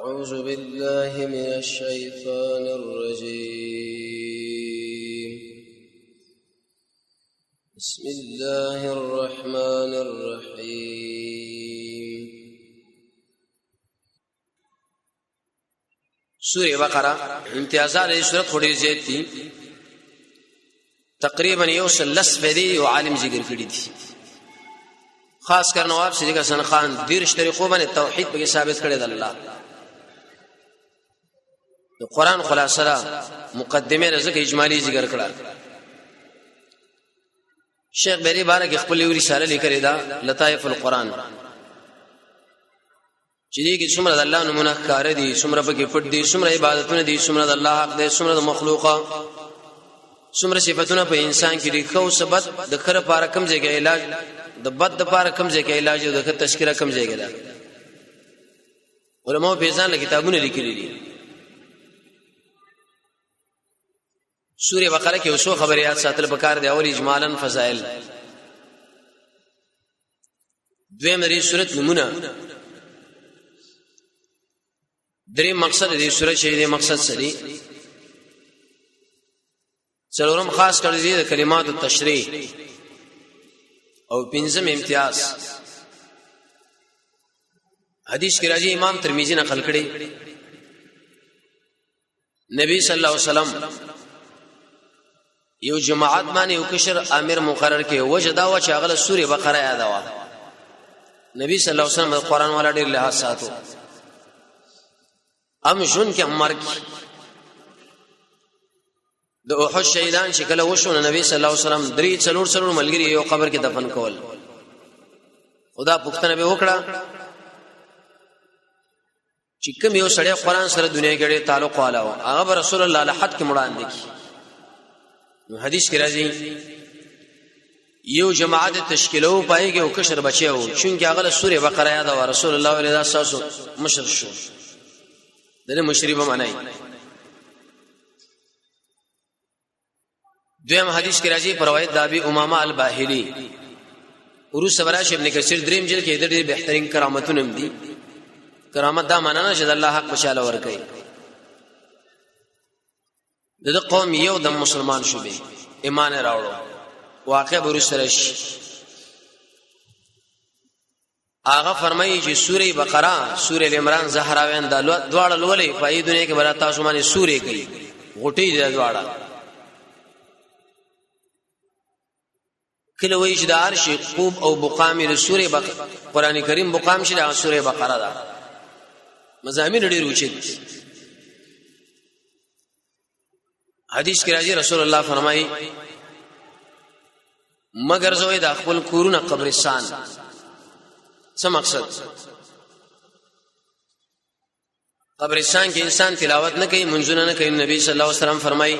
أعوذ بالله من الشيطان الرجيم بسم الله الرحمن الرحيم سورة بقرة امتیازات دی سورت خوڑی زیاد تھی تقریبا یوصل لسفدی و عالم ذکر کری تھی خاص کر نواب صدیق حسن خان دیرش طریقوں باندې توحید په ثابت کړی د الله د قران خلاصه مقدمه رزق اجمالی ذکر کړه شیخ بری بارک خپل یو رساله لیکلې ده لطائف القرآن چې دې کې څومره د الله نمونه کار دي څومره پکې پټ دي څومره عبادتونه دي څومره د الله حق دي څومره د مخلوقه څومره صفاتونه په انسان کې دي خو سبب د خره لپاره کم ځای کې علاج د بد لپاره کم ځای کې علاج او د تشکیره کم ځای کې ده علماء په ځان له کتابونه لیکلي دي سورہ بقرہ کې اوسو خبريات ساتل پکار دی اول اجمالا فضائل دویم لري سورۃ نمونه درې مقصد دی سورۃ شهید مقصد سړي څلورم خاص کړی دی کلمات التشریح او پنځم امتیاز حدیث کې راځي امام ترمذی نقل کړي نبی صلی الله علیه وسلم یو جماعت باندې یو کشر امیر مقرر کې وجدا و چې هغه سورې بقره یاد و نبی صلی الله علیه وسلم قرآن والا ډېر لحاظ ساتو ام جون کې عمر کې د احد شهیدان چې کله وشو نبی صلی الله علیه وسلم درې څلور ملګری یو قبر کې دفن کول خدا پښتنه به وکړه چې کوم یو سړی قرآن سره دنیا کې تعلق والا و هغه رسول الله له حد کې مړاندې کی نو حدیث کې راځي یو جماعت تشکیلو پایږي او کشر بچیو چونکه هغه سورې بقره یاد او رسول الله علیه السلام مشر شو دغه مشریبه معنی دویم حدیث کې راځي پر روایت د ابي امامه الباهلي ورو سبراش ابن کثیر دریم جلد کې د ډېر بهترین کرامتونه دي کرامت دا معنا نه چې الله حق بشاله ور کوي د قوم یو د مسلمان شو به ایمان راوړو واقع ورسرش هغه فرمایي چې سوره بقره سوره عمران زهراوین د دواړه لولې په دې دنیا کې بل تاسو باندې سوره کوي غټي د دواړه کله وایي چې د عرش قوب او بقام د سوره قران کریم بقام شي د سوره بقره ده مزامین ډېر اوچت حدیث کې راځي رسول الله فرمایي مگر زوی د خپل کورونه قبرستان څه مقصد قبرستان کې انسان تلاوت نه کوي منځونه نه کوي نبی صلی الله علیه وسلم فرمایي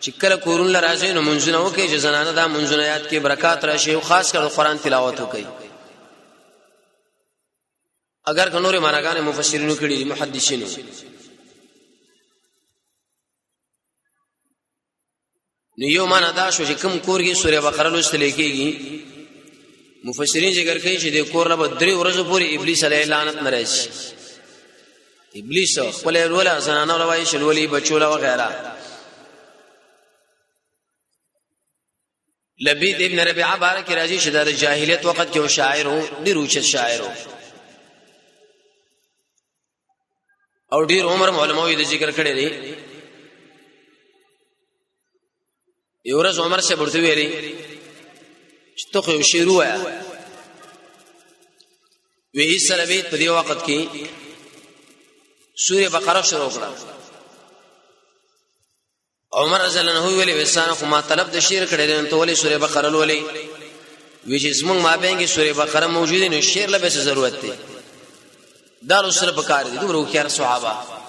چې کله کورونه راځي نو منځونه وکړي چې زنانه دا منځونه یاد کې برکات راشي او خاص کر قرآن تلاوت وکړي اگر کنورې معناګانې مفسرینو کړي محدثینو نو یو معنا دا شو چې کوم کور کې سوره بقره لوستل کېږي مفسرین ذکر کوي چې د کور نه 3 ورځې پورې ابلیس علیه لعنت ناراضي ابلیس خپل ولا زنانه روایت شلولي بچولا وغیرہ لبید ابن ربيعه بارک راضي شد د جاهلیت وخت کې شاعر وو ډیر اوچ شاعر وو او ډیر عمر علماء د ذکر کړي دي یورز عمر سے ورته ویلي چې ته خو شعر وایا وی سره به په دې وخت کې سوره بقره شروع کړه عمر رضی الله عنه ویلي وسانه خو ما طلب د شعر کړي نن ته ولې سوره بقره ولې وی چې زمونږ ما بهنګي سوره بقره موجوده نو شعر له به ضرورت دی دا سره بکار دي دومره خيار صحابه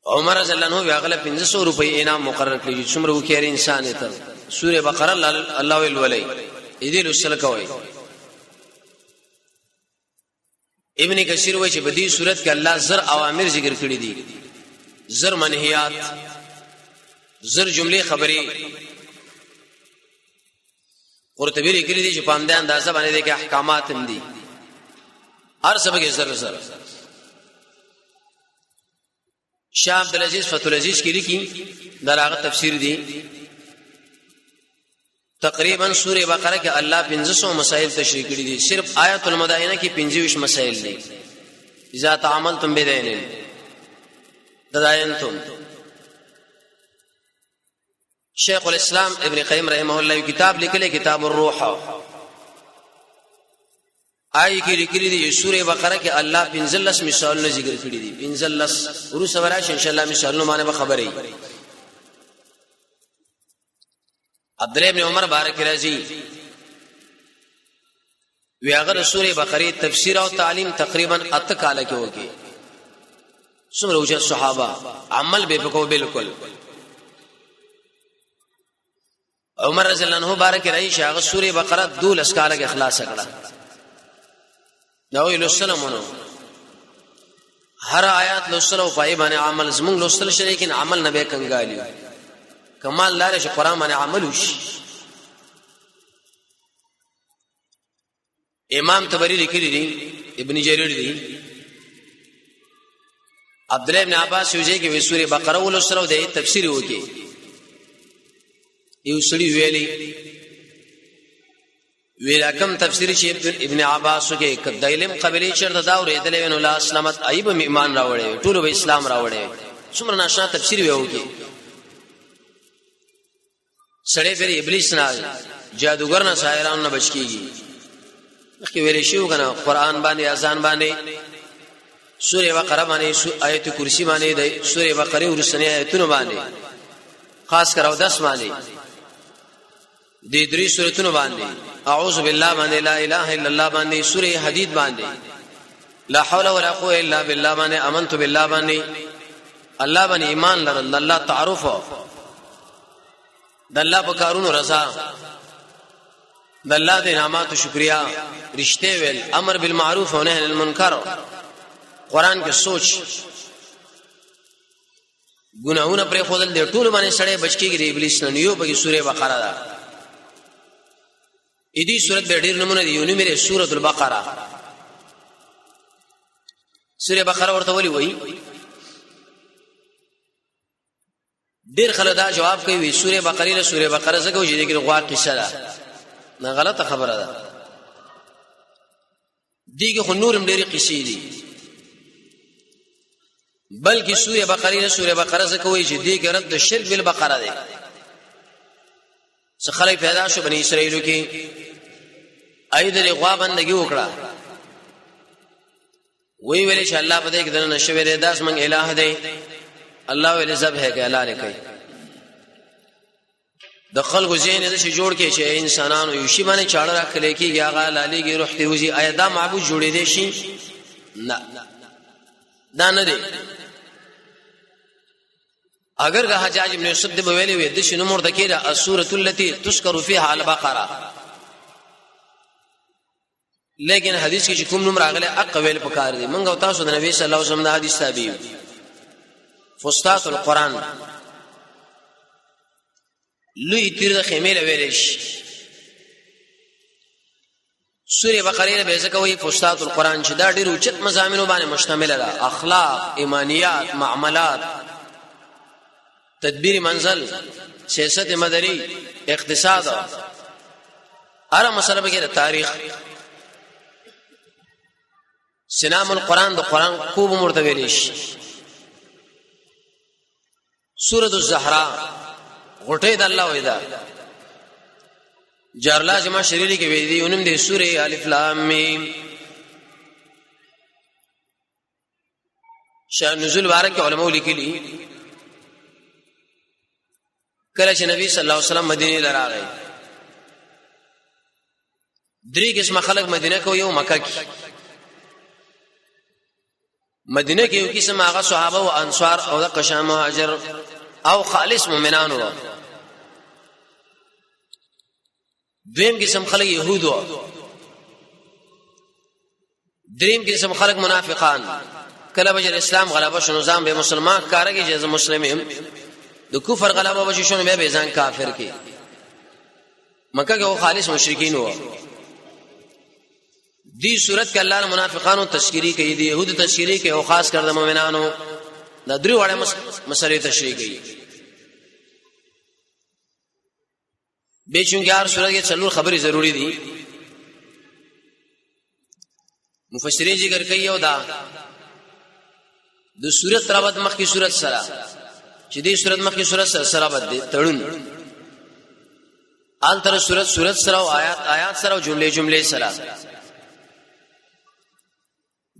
عمر رضی الله عنه هغه 500 روپۍ انعام مقرر کړی چې څومره وکړي انسان ته سوره بقره الله ولولای دې لسل کوي ابن کثیر وایي چې په دې صورت کې الله زر اوامر ذکر کړی دي زر منهیات زر جمله خبري قرطبی لیکلی دي چې په اندازه باندې کې احکامات هم دي هر سبق زر شاه عبد العزيز فتح العزيز کې لیکي دراغه تفسیر دی تقریبا سوره بقره کې الله 1500 مسائل تشریح کړي دي صرف آیت المدائنه کې 25 مسائل دي اذا تعاملتم بدین تداینتم شیخ الاسلام ابن قیم رحمه الله کتاب لیکلی کتاب الروح آی کې لیکلي دي سوره بقره کې الله 15 مثالونه ذکر کړي دي 15 ورو سوال ان شاء الله مثالونه باندې خبرې عبد الله ابن عمر بارک رضی وی اگر سوره بقره تفسیر او تعلیم تقریبا 8 کال کې وږي څومره وجه صحابه عمل به وکړو بالکل عمر رضی الله عنه بارک رضی شاغ سوره بقره 12 کال کې اخلاص کړه نو السلامونو هر آیات لوسلو پای باندې عمل زمون لوسل شي لیکن عمل نه به کنګالي کمال لاره چې قران باندې عمل وشي امام تبری لیکلی دی ابن جرير دی عبد الله ابن عباس یوځي کې سوره بقره ولوسلو د تفسیر وکي یو سړي ویلي ویلاکم تفسیر چې ابن عباس کې کدایلم قبلی چرته دا ورېدلې نو لا اسلامت ایب ایمان راوړې ټول به اسلام راوړې څومره ناشنا تفسیر ویوږي سړې پر ابلیس نه جادوګر نه سایران نه بچکیږي مخکې ویلې شو کنه قران باندې اذان باندې سوره بقره باندې آیت کرسی باندې د سوره بقره ورسنی آیتونه باندې خاص کر او 10 باندې د درې سورتونو باندې اعوذ بالله باندې لا اله الا الله باندې سوره حدید باندې لا حول ولا قوه الا بالله باندې امنت بالله باندې الله باندې ایمان لرل الله تعارف د الله په کارونو رضا د الله د نعمت شکریا رښتې ویل امر بالمعروف او نهی عن المنکر قران کې سوچ ګناہوں پر خودل د ټول باندې سړې بچکیږي د ابلیس نه یو په سوره بقره ده دې سورۃ به ډېر نمونه دي یو نمبر سورۃ البقره سوره بقره ورته ولي وایي ډېر خلک دا جواب کوي سوره بقره له سوره بقره زګو چې دغه غوا قصه ده نه غلطه خبره ده دیګه خو نورم ډېری قصې دي بلکې سوره بقره له سوره بقره زګوي چې دیګه رد شرک بالبقره ده څه خلک پیدا شو بنی اسرائیلو کې اېدلې غوا بندګي وکړه وی ویل چې الله په دې کې دنه نشوي دې داس من الہ دی الله ولې ذبح کې الله لکې د خلکو زین دې شي جوړ کې چې انسانانو یو شی باندې چاړه راخلې کې یاغه لاليږي روح ته وځي اېدا معبود جوړې دي شي نه دا نه دی اگر که حجاج ابن یوسف دی ویلي وي د شنو مرده کې السوره التي تذكر فيها البقره لیکن حدیث کې کوم نوم راغله اقوال پکار دي منګو تاسو د نبی صلی الله علیه وسلم د حدیث تابع فستات القرآن لوی تیر د خیمه لویلش سوره بقره به ځکه وی فستات القرآن چې دا ډیر اوچت مضامینو باندې مشتمل ده اخلاق ایمانیات معاملات تدبیر منزل سیاست مدنی اقتصاد هر مسله به تاریخ سنام القرآن د قرآن کوب مرتبلیش سورۃ الزهراء غټه د الله وېدا جارلا جما شریری کې وې دي اونم د سورې الف لام میم شان نزول بارک علماء لیکلي کله چې نبی صلی الله علیه وسلم مدینه لراغی درې قسم خلک مدینه کو یو مکه کې مدینه کې یو قسم هغه صحابه او انصار او د قشام مهاجر او خالص مؤمنان وو دویم قسم خلک يهود وو دریم قسم خلک منافقان کله به اسلام غلبه شو ځان به مسلمان کارګي چې مسلمانیم د کفر غلبه وشي شنو به ځان کافر کې مکه کې خالص مشرکین وو دی صورت کې الله منافقانو تشکیری کوي دی يهود تشکیری کوي او خاص کر د مؤمنانو دا درې وړه مسلې تشریح کړي. به چونګه هر سورۃ کې څلور خبرې ضروری دي. مفسرین ذکر کوي او دا د سورۃ رابط مخکې سورۃ سره چې دې سورۃ مخکې سورۃ سره رابط دي تړون آل تر سورۃ سره او آیات سره او جملې سره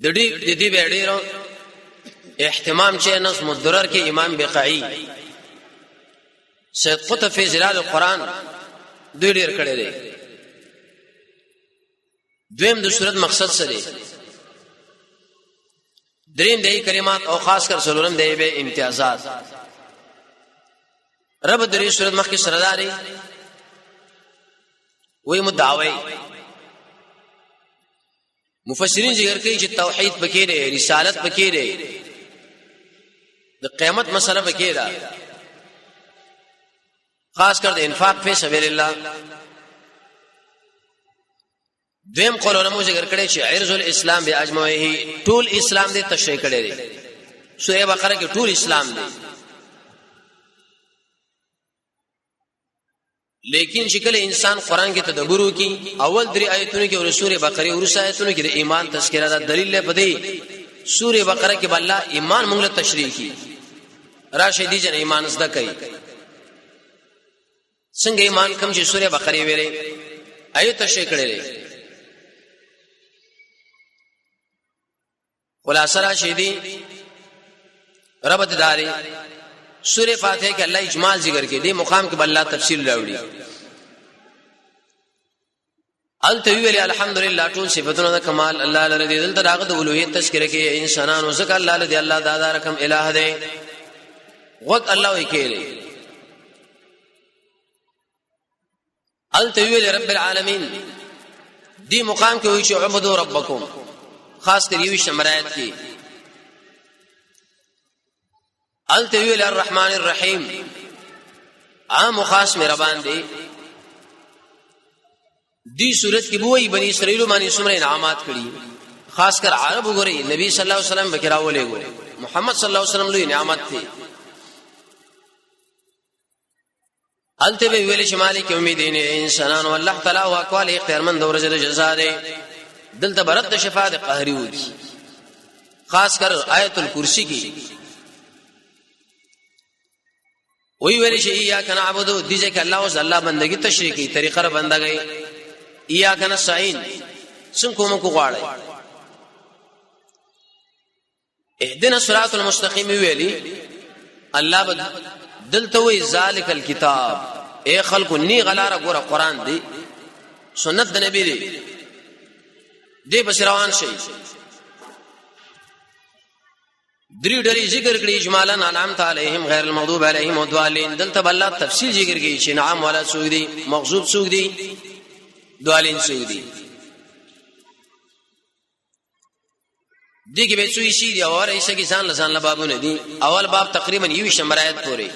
د دې ډېر اهتمام چې نظم الدرر کې امام بقعی سید قطب فی ظلال القرآن دوی ډېر کړي دي. دویم د سورۃ مقصد سره دریم د کلمات او خاص کر څلورم د به امتیازات رب د دې سورۃ مخکې سره داري وې مدعوی. مفسرین ذکر کوي چې توحید پکې دی، رسالت پکې دی، د قیامت مسله پکې ده، خاص کر د انفاق فی سبیل الله. دویم قول علماء ذکر کړي چې عرض الاسلام باجمعه ټول اسلام دې تشریح کړي دي. سوره بقره کې ټول اسلام دی، لیکن شکل انسان قران کې تدبر وکي اول درې آیتونو کې او سوره بقره ورس آیتونو کې د ایمان تذکرہ دا دلیل لپاره سوره بقره کې بل ایمان موږ له تشریح کی راشدی جن ایمان زده کوي. څنګه ایمان کوم چې سوره بقره ویلې آیت تشریح کړي. خلاصه راشدی رب داري سوره فاتحه کې الله اجمال ذکر کې دي، مقام کې بل الله تفصیل راوړي. التویل الحمدلله ټول صفاتونه د کمال الله لره دي. دلته داغه د اولوهیت تذکرہ کې انسانانو ځکه الله لري، الله دادا رقم الہ دی، غوت الله وی کېږي. التویل رب العالمین دی مقام کې وی چې عبدوا ربکم، خاص کر یوه شمرایت کې التویل الرحمن الرحیم عام خاص مهربان دی. دی صورت کې بوئی بنی اسرائیل باندې څومره انعامات کړي، خاص کر عرب وګوري نبی صلی الله علیه وسلم بکراولې ګوري محمد صلی الله علیه وسلم لوی نعمت دی. الته به ویل چې مالک امیدین انسانان والله تعالی او اقوال اختیارمند ورځ د جزاء دی. دلته برت شفاعت قهری وږي، خاص کر آیت الکرسی کې وی ویل چې یا کنا عبادو دیجه کې الله او الله بندگی تشریح کی طریقه بندګي یا کنا ساين څنګه کوم کو غواړي. اهدنا الصراط المستقيم ویلي الله دلته وی ذالک الكتاب اے خلق نی غلاره ګوره قران دی سنت د نبی دی بس روان شي. درې ډلې ذکر کړي اجمالا انعام علیهم غیر المغضوب علیهم والضالین. دلته بل تفصیل ذکر کړي چې نعم ولا سوق دي، مغضوب سوق دي، ضالین سوق دي. دغه به څوی شي دی او ایسه کې ځان لسان بابونه دي. اول باب تقریبا یو شمرایت پورې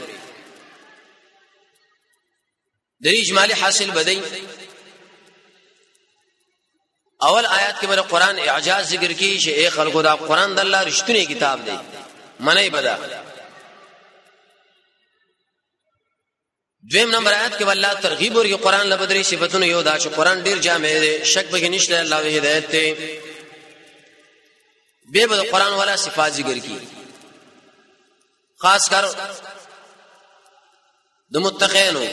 د اجمالی حاصل بدای. اول آیات کې بر قرآن اعجاز ذکر کی چې اے خلقو دا قرآن د الله رښتونی کتاب دی، منای بدا. دویم نمبر آیات کې الله ترغیب ورکړي قرآن له بدري صفاتونو یو دا چې قرآن ډیر جامع دی، شک به نشته، الله وی هدایت ته به د قرآن والا صفات ذکر کی، خاص کر د متقینو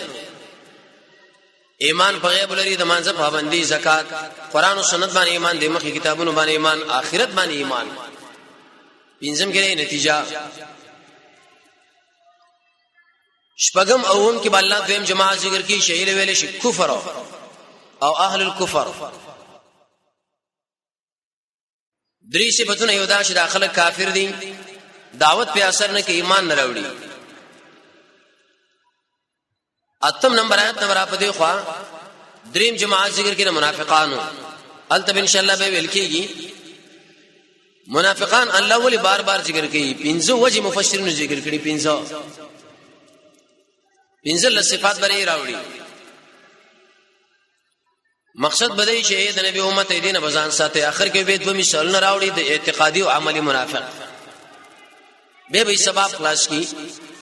ایمان په غیب لري، د مانځه پابندي، زکات، قران او سنت باندې ایمان، د مخکې کتابونو باندې ایمان، آخرت باندې ایمان. پنځم کې نتیجه شپږم اوم کې الله دویم جماعت ذکر کی شهید ویل شي کفر او اهل الكفر. درې صفاتونه یو دا چې داخله کافر دي، دعوت په اثر نه کې ایمان نه راوړي. اتم نمبر آیت نمبر اپ دی خو دریم جماعت ذکر کړي منافقانو. التب ان شاء الله به ویل کېږي منافقان الله ولي بار بار ذکر کوي. پنځه وجه مفسرین ذکر کړي، پنځه صفات بری راوړي. مقصد بدای چې د نبی امت دینه بزان ساتي. اخر کې به دوه مثالونه راوړي د اعتقادي او عملی منافق. به سبب خلاص کی